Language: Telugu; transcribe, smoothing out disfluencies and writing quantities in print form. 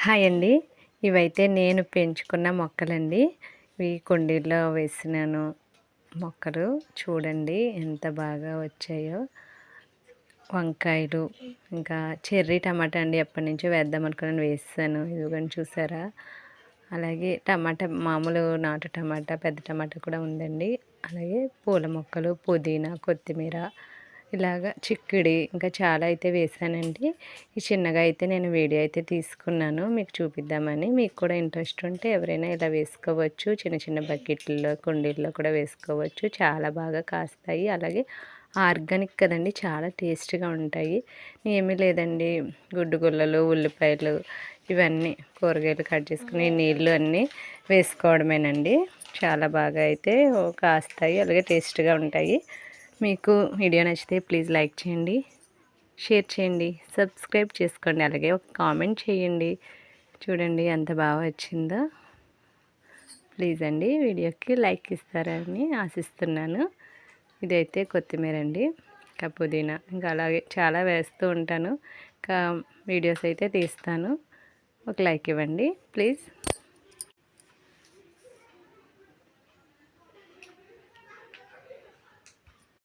హాయ్ అండి. ఇవైతే నేను పెంచుకున్న మొక్కలండి. ఇవి కుండీల్లో వేసినాను మొక్కలు. చూడండి ఎంత బాగా వచ్చాయో. వంకాయలు, ఇంకా చెర్రీ టమాటా అండి. ఎప్పటినుంచో వేద్దాం అనుకున్నాను, వేసాను. ఇదిగోండి చూసారా? అలాగే టమాటా, మామూలు నాటు టమాటా, పెద్ద టమాటా కూడా ఉందండి. అలాగే పూల మొక్కలు, పుదీనా, కొత్తిమీర, ఇలాగ చిక్కుడి, ఇంకా చాలా అయితే వేసానండి. ఈ చిన్నగా అయితే నేను వీడియో అయితే తీసుకున్నాను మీకు చూపిద్దామని. మీకు కూడా ఇంట్రెస్ట్ ఉంటే ఎవరైనా ఇలా వేసుకోవచ్చు. చిన్న చిన్న బకెట్లలో, కుండీల్లో కూడా వేసుకోవచ్చు. చాలా బాగా కాస్తాయి. అలాగే ఆర్గానిక్ కదండి, చాలా టేస్ట్గా ఉంటాయి. ఏమీ లేదండి, గుడ్డు గుల్లలు, ఉల్లిపాయలు, ఇవన్నీ కూరగాయలు కట్ చేసుకుని నీళ్ళు అన్నీ వేసుకోవడమేనండి. చాలా బాగా అయితే కాస్తాయి, అలాగే టేస్ట్గా ఉంటాయి. మీకు వీడియో నచ్చితే ప్లీజ్ లైక్ చేయండి, షేర్ చేయండి, సబ్స్క్రైబ్ చేసుకోండి, అలాగే ఒక కామెంట్ చేయండి. చూడండి ఎంత బాగా వచ్చిందో. ప్లీజ్ అండి వీడియోకి లైక్ ఇస్తారని ఆశిస్తున్నాను. ఇదైతే కొత్తిమీర అండి, ఇంకా పుదీనా, ఇంకా అలాగే చాలా వేస్తూ ఉంటాను. ఇంకా వీడియోస్ అయితే తీస్తాను. ఒక లైక్ ఇవ్వండి ప్లీజ్.